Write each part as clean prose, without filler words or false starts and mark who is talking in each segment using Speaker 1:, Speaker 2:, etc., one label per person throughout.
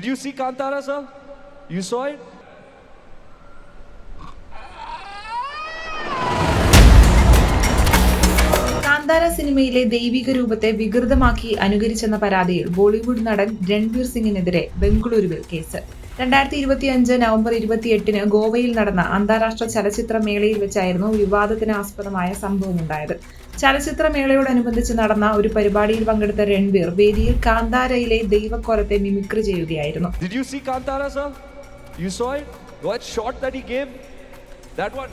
Speaker 1: Did you see Kantara, sir? You saw it?
Speaker 2: Kantara സിനിമയിലെ ദൈവിക രൂപത്തെ വികൃതമാക്കി അനുകരിച്ചെന്ന പരാതിയിൽ ബോളിവുഡ് നടൻ രൺവീർ സിംഗിനെതിരെ ബംഗളൂരുവിൽ കേസ്. 2025 നവംബർ 28 ഗോവയിൽ നടന്ന അന്താരാഷ്ട്ര ചലച്ചിത്രമേളയിൽ വെച്ചായിരുന്നു വിവാദത്തിന് ആസ്പദമായ സംഭവമുണ്ടായത്. ചലച്ചിത്രമേളയോടനുബന്ധിച്ച് നടന്ന ഒരു പരിപാടിയിൽ പങ്കെടുത്ത രൺവീർ വേദിയിൽ കാന്താരയിലെ ദൈവക്കോലത്തെ മിമിക്രി ചെയ്യുകയായിരുന്നു.
Speaker 1: Did you see Kantara, sir? You saw it? What shot that he gave? That one.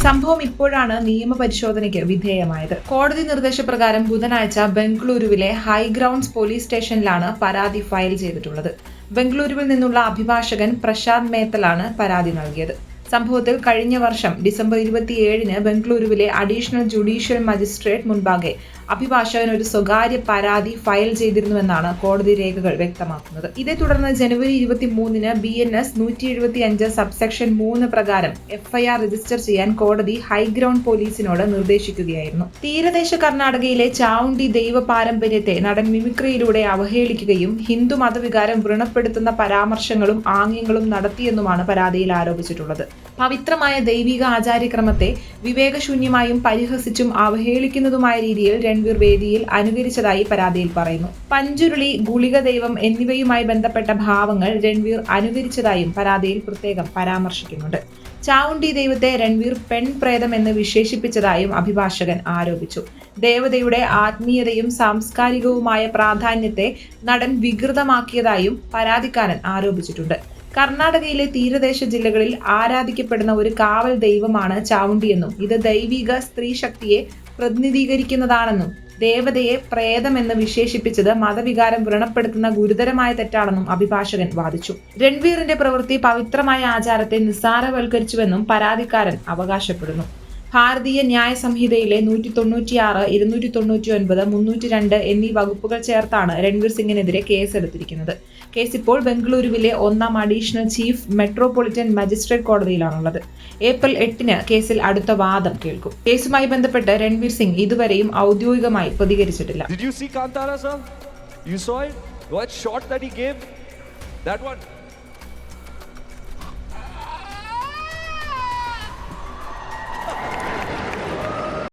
Speaker 2: സംഭവം ഇപ്പോഴാണ് നിയമപരിശോധനയ്ക്ക് വിധേയമായത്. കോടതി നിർദ്ദേശപ്രകാരം ബുധനാഴ്ച ബംഗളൂരുവിലെ ഹൈഗ്രൗണ്ട്സ് പോലീസ് സ്റ്റേഷനിലാണ് പരാതി ഫയൽ ചെയ്തിട്ടുള്ളത്. ബംഗളൂരുവിൽ നിന്നുള്ള അഭിഭാഷകൻ പ്രശാന്ത് മേത്തലാണ് പരാതി നൽകിയത്. സംഭവത്തിൽ കഴിഞ്ഞ വർഷം ഡിസംബർ 27 ബംഗളൂരുവിലെ അഡീഷണൽ ജുഡീഷ്യൽ മജിസ്ട്രേറ്റ് മുൻപാകെ അഭിഭാഷകൻ ഒരു സ്വകാര്യ പരാതി ഫയൽ ചെയ്തിരുന്നുവെന്നാണ് കോടതി രേഖകൾ വ്യക്തമാക്കുന്നത്. ഇതേ തുടർന്ന് ജനുവരി 23 BNS 175 സബ്സെക്ഷൻ 3 പ്രകാരം FIR രജിസ്റ്റർ ചെയ്യാൻ കോടതി ഹൈഗ്രൗണ്ട് പോലീസിനോട് നിർദ്ദേശിക്കുകയായിരുന്നു. തീരദേശ കർണാടകയിലെ ചാവുണ്ടി ദൈവ പാരമ്പര്യത്തെ നടൻ മിമിക്രിയിലൂടെ അവഹേളിക്കുകയും ഹിന്ദു മതവികാരം വ്രണപ്പെടുത്തുന്ന പരാമർശങ്ങളും ആംഗ്യങ്ങളും നടത്തിയെന്നുമാണ് പരാതിയിൽ ആരോപിച്ചിട്ടുള്ളത്. പവിത്രമായ ദൈവിക ആചാര്യക്രമത്തെ വിവേകശൂന്യമായും പരിഹസിച്ചും അവഹേളിക്കുന്നതുമായ രീതിയിൽ രൺവീർ വേദിയിൽ അനുകരിച്ചതായി പരാതിയിൽ പറയുന്നു. പഞ്ചുരുളി, ഗുളിക ദൈവം എന്നിവയുമായി ബന്ധപ്പെട്ട ഭാവങ്ങൾ രൺവീർ അനുകരിച്ചതായും പരാതിയിൽ പ്രത്യേകം പരാമർശിക്കുന്നുണ്ട്. ചാവുണ്ടി ദൈവത്തെ രൺവീർ പെൺപ്രേതം എന്ന് വിശേഷിപ്പിച്ചതായും അഭിഭാഷകൻ ആരോപിച്ചു. ദേവതയുടെ ആത്മീയതയും സാംസ്കാരികവുമായ പ്രാധാന്യത്തെ നടൻ വികൃതമാക്കിയതായും പരാതിക്കാരൻ ആരോപിച്ചിട്ടുണ്ട്. കർണാടകയിലെ തീരദേശ ജില്ലകളിൽ ആരാധിക്കപ്പെടുന്ന ഒരു കാവൽ ദൈവമാണ് ചാവുണ്ടിയെന്നും ഇത് ദൈവിക സ്ത്രീ ശക്തിയെ പ്രതിനിധീകരിക്കുന്നതാണെന്നും ദേവതയെ പ്രേതമെന്ന് വിശേഷിപ്പിച്ചത് മതവികാരം വ്രണപ്പെടുത്തുന്ന ഗുരുതരമായ തെറ്റാണെന്നും അഭിഭാഷകൻ വാദിച്ചു. രൺവീറിന്റെ പ്രവൃത്തി പവിത്രമായ ആചാരത്തെ നിസ്സാരവൽക്കരിച്ചുവെന്നും പരാതിക്കാരൻ അവകാശപ്പെടുന്നു. ഭാരതീയ ന്യായ സംഹിതയിലെ 196, 299, 302 എന്നീ വകുപ്പുകൾ ചേർത്താണ് രൺവീർ സിംഗിനെതിരെ കേസെടുത്തിരിക്കുന്നത്. കേസ് ഇപ്പോൾ ബംഗളൂരുവിലെ 1ാം അഡീഷണൽ ചീഫ് മെട്രോപൊളിറ്റൻ മജിസ്ട്രേറ്റ് കോടതിയിലാണുള്ളത്. ഏപ്രിൽ 8 കേസിൽ അടുത്ത വാദം കേൾക്കും. കേസുമായി ബന്ധപ്പെട്ട് രൺവീർ സിംഗ് ഇതുവരെയും ഔദ്യോഗികമായി പ്രതികരിച്ചിട്ടില്ല.
Speaker 1: Did you see Kantara, sir? You saw it? What shot that he gave? That one.